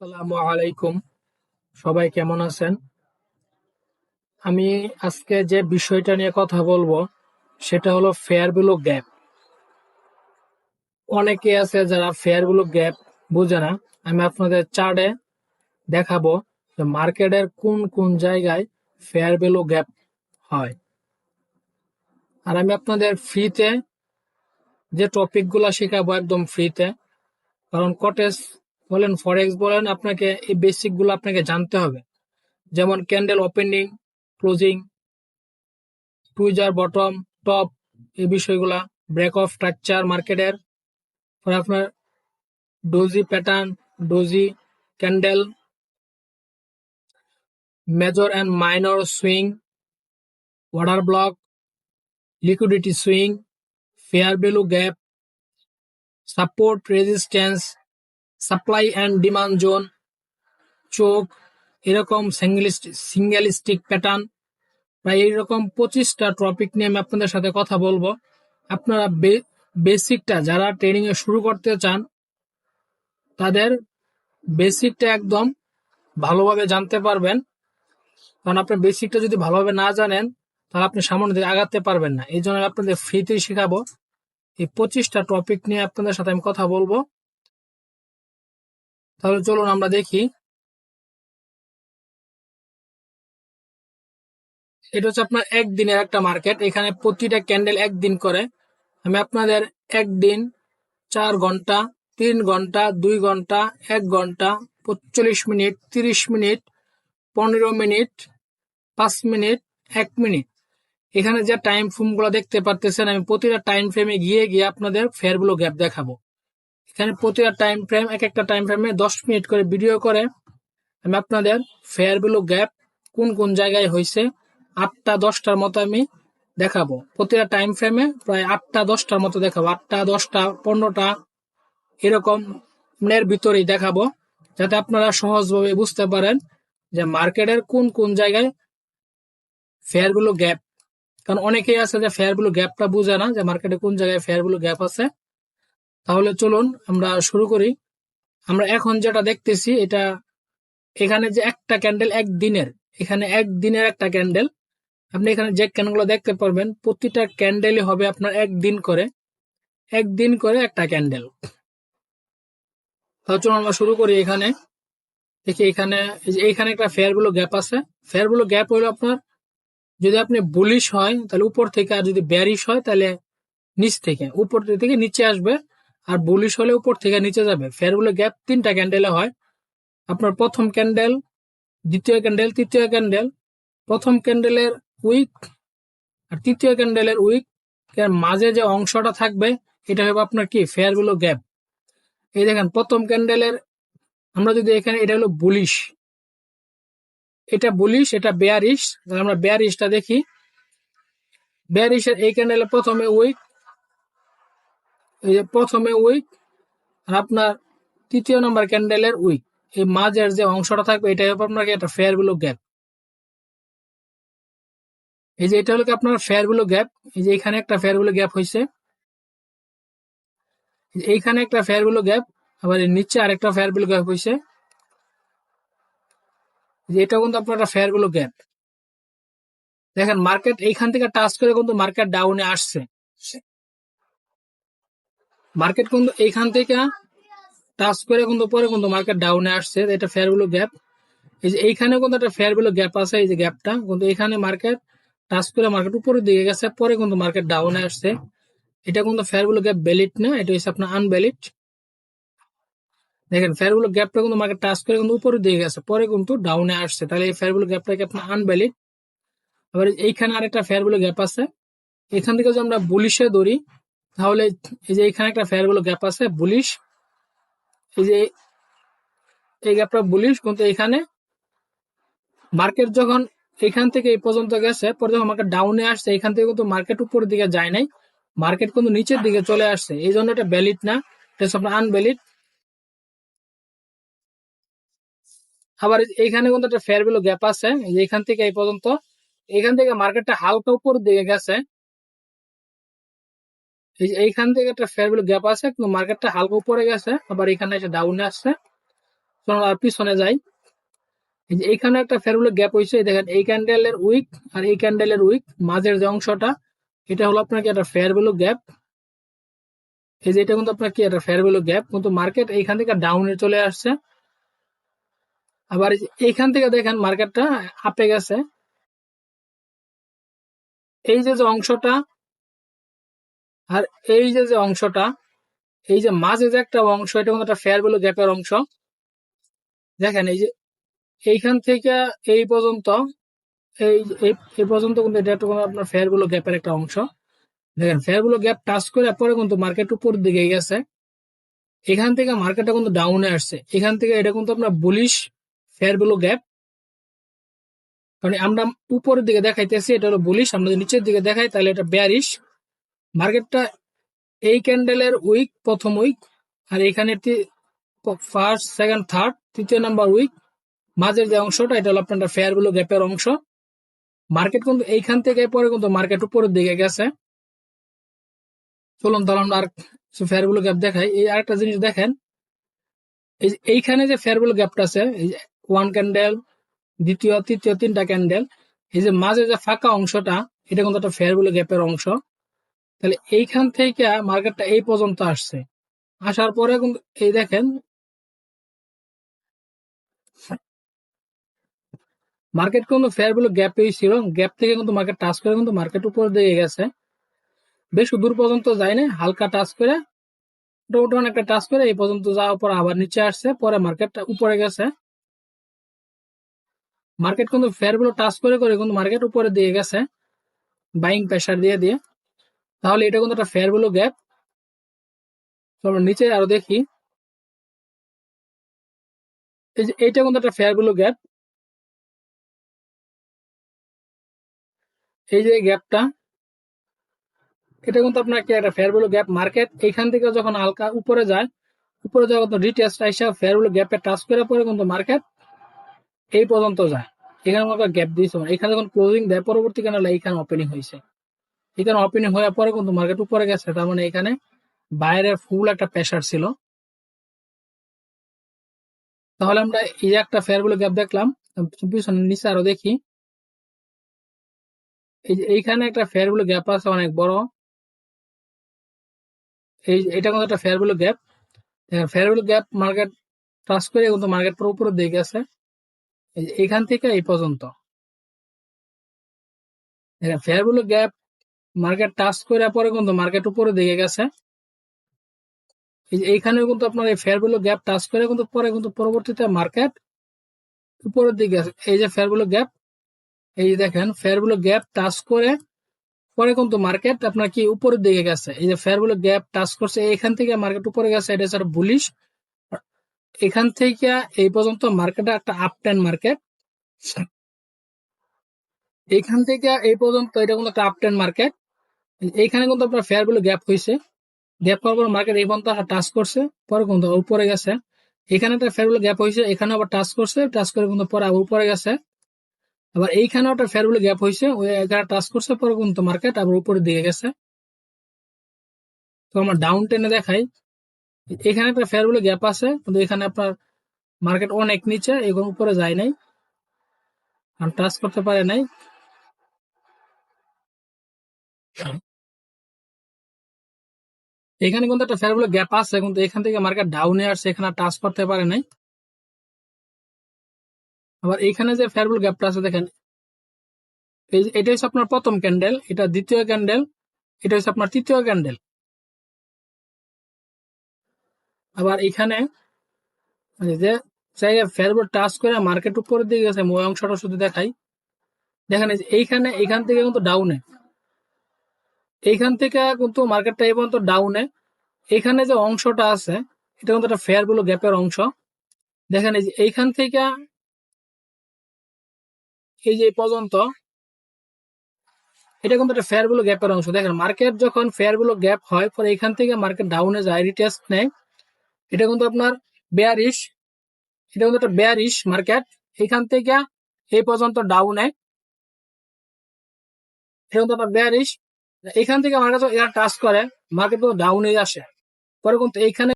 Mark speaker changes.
Speaker 1: আসসালামু আলাইকুম। সবাই কেমন আছেন? আমি আজকে যে বিষয়টা নিয়ে কথা বলবো সেটা হলো ফেয়ার ভ্যালু গ্যাপ। অনেকে আছে যারা ফেয়ার ভ্যালু গ্যাপ বুঝে না। আমি আপনাদের চার্টে দেখাবো যে মার্কেটের কোন কোন জায়গায় ফেয়ার ভ্যালু গ্যাপ হয়। আর আমি আপনাদের ফ্রিতে যে টপিকগুলো শেখাবো একদম ফ্রিতে, কারণ কটেজ বলেন ফরেক্স বলেন আপনাকে এই বেসিক গুলো আপনাকে জানতে হবে। যেমন candle opening, closing, tweezer bottom, top, এই বিষয়গুলা, ব্রেক অফ স্ট্রাকচার মার্কেটের, পরে আপনার doji pattern, doji candle, major and minor swing, order block, liquidity swing, fair value gap, support resistance, supply and demand zone, চোক, এরকম সিঙ্গেল স্টিক প্যাটার্ন, প্রায় এইরকম 25টা topic নিয়ে আমি আপনাদের সাথে কথা বলবো। আপনারা বেসিকটা যারা ট্রেডিং এ শুরু করতে চান তাদের বেসিকটা একদম ভালোভাবে জানতে পারবেন। কারণ আপনার বেসিকটা যদি ভালোভাবে না জানেন তাহলে আপনি সামনের দিকে আগাতে পারবেন না। এই জন্য আমি আপনাদের ফ্রিতেই শেখাবো। এই 25টা টপিক নিয়ে আপনাদের সাথে আমি কথা বলবো। তাহলে চলুন আমরা দেখি। এটা হচ্ছে আপনার একদিনের একটা মার্কেট। এখানে প্রতিটা ক্যান্ডেল একদিন করে। আমি আপনাদের একদিন, 4 ঘন্টা, 3 ঘন্টা, 2 ঘন্টা, 1 ঘন্টা, 45 minute, 30 minute, 15 minute, 5 minute, 1 minute, এখানে যে টাইম ফ্রেম গুলো দেখতে পারতেছেন, আমি প্রতিটা টাইম ফ্রেমে গিয়ে গিয়ে আপনাদের ফেয়ার ভ্যালু গ্যাপ দেখাবো। এখানে প্রতিটা টাইম ফ্রেম, এক একটা টাইম ফ্রেমে 10 মিনিট করে ভিডিও করে আমি আপনাদের ফেয়ার ভ্যালু গ্যাপ কোন কোন জায়গায় হয়েছে 8টা 10টার মতো আমি দেখাবো। প্রতিটা টাইম ফ্রেমে প্রায় 8টা 10টার মতো দেখাবো। 8টা 10টা 15টা এরকম এর ভিতরেই দেখাবো, যাতে আপনারা সহজভাবে বুঝতে পারেন যে মার্কেটের কোন কোন জায়গায় ফেয়ার ভ্যালু গ্যাপ। কারণ অনেকেই আছে যে ফেয়ার ভ্যালু গ্যাপটা বুঝে না যে মার্কেটে কোন জায়গায় ফেয়ার ভ্যালু গ্যাপ আছে। তাহলে চলুন আমরা শুরু করি। আমরা এখন যেটা দেখতেছি এটা, এখানে যে একটা ক্যান্ডেল একদিনের, এখানে একদিনের একটা ক্যান্ডেল। আপনি এখানে যে ক্যান্ডেলগুলো দেখতে পারবেন প্রতিটা ক্যান্ডেলই হবে আপনার একদিন করে, একদিন করে একটা ক্যান্ডেল। তাহলে চলুন আমরা শুরু করি। এখানে দেখি, এখানে এইখানে একটা ফেয়ার ভ্যালু গ্যাপ আছে। ফেয়ার ভ্যালু গ্যাপ হলো আপনার, যদি আপনি বুলিশ হয় তাহলে উপর থেকে, আর যদি ব্যারিশ হয় তাহলে নিচ থেকে, উপর থেকে নিচে আসবে, আর বুলিশ হলে উপর থেকে নিচে যাবে। ফেয়ার ভ্যালু গ্যাপ 3টা ক্যান্ডেলে হয়। আপনার প্রথম ক্যান্ডেল, দ্বিতীয় ক্যান্ডেল, তৃতীয় ক্যান্ডেল। প্রথম ক্যান্ডেলের উইক আর তৃতীয় ক্যান্ডেলের উইক এর মাঝে যে অংশটা থাকবে এটা হবে আপনার কি ফেয়ার ভ্যালু গ্যাপ। এই দেখেন প্রথম ক্যান্ডেলের, আমরা যদি এখানে, এটা হলো বুলিশ, এটা বুলিশ, এটা বেয়ারিশ। আমরা বেয়ারিশটা দেখি। বেয়ারিশের এই ক্যান্ডেলের প্রথমে উইক, এই যে প্রথমে উইক, আর আপনার তৃতীয় নম্বর ক্যান্ডেলের উইক, এই মাঝের যে অংশটা থাকবে এটাই হবে আপনার একটা ফেয়ার ভ্যালু গ্যাপ। এই যে এটা হলো আপনার ফেয়ার ভ্যালু গ্যাপ। এই যে এখানে একটা ফেয়ার ভ্যালু গ্যাপ হয়েছে, এইখানে একটা ফেয়ার ভ্যালু গ্যাপ, আবার এর নিচে আরেকটা ফেয়ার ভ্যালু গ্যাপ হয়েছে। যে এটা কিন্তু আপনার একটা ফেয়ার ভ্যালু গ্যাপ। দেখেন মার্কেট এইখান থেকে টাচ করে কিন্তু মার্কেট ডাউনে আসছে। মার্কেট কিন্তু এইখান থেকে টাচ করে কিন্তু পরে কিন্তু মার্কেট ডাউনে আসছে, এটা ফেয়ার ভ্যালু গ্যাপ। এই যে এইখানে কিন্তু একটা ফেয়ার ভ্যালু গ্যাপ আছে, এই যে গ্যাপটা কিন্তু এখানে মার্কেট টাচ করে মার্কেট উপরের দিকে গেছে, পরে কিন্তু মার্কেট ডাউনে আসছে। এটা কিন্তু ফেয়ার ভ্যালু গ্যাপ ভ্যালিড না, এটা হচ্ছে আপনার আনভ্যালিড। দেখেন ফেয়ার ভ্যালু গ্যাপটা কিন্তু মার্কেট টাচ করে কিন্তু উপরের দিকে গেছে, পরে কিন্তু ডাউনে আসছে, তাহলে এই ফেয়ার ভ্যালু গ্যাপটাকে আপনার আনভ্যালিড। আবার এইখানে আরেকটা ফেয়ার ভ্যালু গ্যাপ আছে। এখান থেকে যদি আমরা বুলিশে ধরি তাহলে এই যে এখানে একটা ফেয়ার ভ্যালু গ্যাপ আছে বুলিশ, এই যে এই গ্যাপটা বুলিশ, কিন্তু এখানে মার্কেট যখন এখান থেকে এই পর্যন্ত গেছে, পরে যখন মার্কেট ডাউনে আসছে এখান থেকে কিন্তু মার্কেট উপরের দিকে যায় নাই, মার্কেট কিন্তু নিচের দিকে চলে আসছে, এই জন্য এটা ভ্যালিড না, এটা হচ্ছে আপনার আনভ্যালিড। আবার এইখানে কিন্তু একটা ফেয়ার ভ্যালু গ্যাপ আছে, এই যে এখান থেকে এই পর্যন্ত, এখান থেকে মার্কেটটা হালকা উপরের দিকে গেছে, এই যে এইখান থেকে একটা ফেয়ার ভ্যালু গ্যাপ আছে কিন্তু মার্কেটটা হালকা উপরে গেছে, আবার এখানে এসে ডাউনে আসছে। চলুন আর পিছনে যাই। এই যে এইখানে একটা ফেয়ার ভ্যালু গ্যাপ হয়েছে, দেখেন এই ক্যান্ডেলের উইক আর এই ক্যান্ডেলের উইক মাঝের যে অংশটা, এটা হলো আপনার কি একটা ফেয়ার ভ্যালু গ্যাপ। এই যে এটা কিন্তু আপনার কি একটা ফেয়ার ভ্যালু গ্যাপ, কিন্তু মার্কেট এইখান থেকে ডাউনে চলে আসছে। আবার এইখান থেকে দেখেন মার্কেটটা আপে গেছে। এই যে যে অংশটা আর এই যে যে অংশটা, এই যে মাঝে যে একটা অংশ, এটা কিন্তু একটা ফেয়ার ভ্যালু গ্যাপের অংশ। দেখেন এই যে এইখান থেকে এই পর্যন্ত, এই এই পর্যন্ত কিন্তু এটা একটা আপনার ফেয়ার ভ্যালু গ্যাপের একটা অংশ। দেখেন ফেয়ার ভ্যালু গ্যাপ টাচ করে পরে কিন্তু মার্কেট উপর দিকে গেছে। এখান থেকে মার্কেটটা কিন্তু ডাউনে আসছে, এখান থেকে এটা কিন্তু আপনার বুলিশ ফেয়ার ভ্যালু গ্যাপ। কারণ আমরা উপরের দিকে দেখাইতেছি এটা হলো বুলিশ, আমরা যদি নিচের দিকে দেখাই তাহলে এটা বেয়ারিশ। মার্কেটটা এই ক্যান্ডেলের উইক প্রথম উইক, আর এখানে ফার্স্ট সেকেন্ড থার্ড তৃতীয় নাম্বার উইক মাঝের যে অংশটা, এটা হলো আপনার ফেয়ার ভ্যালু গ্যাপের অংশ। মার্কেট কিন্তু এইখান থেকে পরে কিন্তু মার্কেট উপরের দিকে গেছে। চলুন তাহলে আমরা আর ফেয়ার ভ্যালু গ্যাপ দেখাই। এই আরেকটা জিনিস দেখেন, এইখানে যে ফেয়ার ভ্যালু গ্যাপটা আছে, এই যে ওয়ান ক্যান্ডেল, দ্বিতীয় তৃতীয় তিনটা ক্যান্ডেল, এই যে মাঝে যে ফাঁকা অংশটা, এটা কিন্তু একটা ফেয়ার ভ্যালু গ্যাপের অংশ। তাহলে এইখান থেকে মার্কেটটা এই পর্যন্ত আসছে, আসার পরে কিন্তু এই দেখেন মার্কেট কিন্তু ফেয়ার ভ্যালু গ্যাপেই ছিল, গ্যাপ থেকে কিন্তু মার্কেট টাচ করে কিন্তু মার্কেট উপর দিকে গেছে। বেশ দূর পর্যন্ত যায় না, হালকা টাচ করে মোটামুটি একটা টাচ করে এই পর্যন্ত যাওয়ার পর আবার নিচে আসছে, পরে মার্কেটটা উপরে গেছে। মার্কেট কিন্তু ফেয়ার ভ্যালু টাচ করে করে কিন্তু মার্কেট উপরে দিয়ে গেছে বাইং প্রেসার দিয়ে দিয়ে। তাহলে এটা কিন্তু একটা ফেয়ার ভ্যালু গ্যাপ। চলো নিচে আরো দেখি। এই যে এইটা কিন্তু একটা ফেয়ার ভ্যালু গ্যাপ। এই যে গ্যাপটা, এটা কিন্তু আপনার কি একটা ফেয়ার ভ্যালু গ্যাপ। মার্কেট এখান থেকে যখন হালকা উপরে যায়, উপরে যখন রিটেস্ট আইসা ফেয়ার ভ্যালু গ্যাপে টাচ করে পরে কিন্তু মার্কেট এই পর্যন্ত যায়। এখানে আমরা গ্যাপ দিয়েছি, এখানে যখন ক্লোজিং দেয় পরবর্তী ক্যান্ডেল এইখানে ওপেনিং হয়েছে, এখানে ওপেনিং হওয়ার পরে কিন্তু মার্কেট উপরে গেছে। তার মানে এখানে বাইরের ফুল একটা প্রেসার ছিল। তাহলে আমরা এই যে একটা ফেয়ার ভ্যালু গ্যাপ দেখলাম, পিছনে নিচে আরো দেখি। এই যে এইখানে একটা ফেয়ার ভ্যালু গ্যাপ আছে অনেক বড়, এটা কিন্তু একটা fair value gap. Fair value gap market touch করে কিন্তু মার্কেট পুরো উপরে দিয়ে গেছে এইখান থেকে এই পর্যন্ত। Fair value gap market touch করে পরে কিন্তু মার্কেট উপরে দিকে গেছে। এইখানে কিন্তু আপনার এই ফেয়ার ভ্যালু গ্যাপ টাচ করে কিন্তু পরে কিন্তু পরবর্তীতে মার্কেট উপরের দিকে গেছে। এই যে ফেয়ার ভ্যালু গ্যাপ, এই যে দেখেন ফেয়ার ভ্যালু গ্যাপ টাচ করে পরে কিন্তু মার্কেট আপনার কি উপরের দিকে গেছে। এই যে ফেয়ার ভ্যালু গ্যাপ টাচ করছে এখান থেকে মার্কেট উপরে গেছে, এটা হচ্ছে বুলিশ। এখান থেকে এই পর্যন্ত মার্কেটে একটা আপ ট্রেন্ড মার্কেট, এইখান থেকে এই পর্যন্ত এটা কিন্তু একটা আপ ট্রেন্ড মার্কেট। এইখানে কিন্তু আপনার ফেয়ার ভ্যালু গ্যাপ হয়েছে, গ্যাপ হওয়ার পর মার্কেট এই পর্যন্ত টাচ করছে, পরে কিন্তু উপরে গেছে। এখানে একটা ফেয়ার ভ্যালু গ্যাপ হয়েছে, এখানে আবার টাচ করছে, টাচ করে কিন্তু পরে আবার উপরে গেছে। আবার এইখানেও একটা ফেয়ার ভ্যালু গ্যাপ হয়েছে, ওই এখানে টাচ করছে, পরে কিন্তু মার্কেট আবার উপরের দিকে গেছে। তো আমরা ডাউন টেনে দেখাই, এখানে একটা ফেয়ার ভ্যালু গ্যাপ আছে, কিন্তু এখানে আপনার মার্কেট অনেক নিচে, এখন উপরে যায় নাই, আর টাচ করতে পারে নাই। এখানে কিন্তু একটা ফেয়ার ভ্যালু গ্যাপ আছে, কিন্তু এখান থেকে মার্কেট ডাউনে আসছে, এখানে টাচ করতে পারে নাই। আবার এখানে যে ফেয়ার ভ্যালু গ্যাপটা আছে দেখেন, এটা হচ্ছে আপনার প্রথম ক্যান্ডেল, এটা দ্বিতীয় ক্যান্ডেল, এটা হচ্ছে আপনার তৃতীয় ক্যান্ডেল। আবার এখানে যে জায়গায় ফেয়ার ভ্যালু টাচ করে মার্কেট উপরের দিকে গেছে, ওই অংশটা শুধু দেখাই। দেখেন এইখানে এখান থেকে কিন্তু ডাউনে, এইখান থেকে কিন্তু মার্কেটটা এই পর্যন্ত ডাউনে। এখানে যে অংশটা আছে এটা কিন্তু একটা ফেয়ার ভ্যালু গ্যাপের অংশ। দেখেন এই যে এইখান থেকে এই যে পর্যন্ত এটা কিন্তু একটা ফেয়ার ভ্যালু গ্যাপের অংশ। দেখেন মার্কেট যখন ফেয়ার ভ্যালু গ্যাপ হয় পরে এখান থেকে মার্কেট ডাউনে যায়, রিটেস্ট নেয়, এটা কিন্তু আপনার বেয়ারিশ, এটা কিন্তু একটা বেয়ারিশ মার্কেট। এখান থেকে এই পর্যন্ত ডাউনে, এটা কিন্তু একটা বেয়ারিশ। এখান থেকে মার্কেট টাচ করে মার্কেট কিন্তু ডাউনে আসে, পরে কিন্তু এইখানে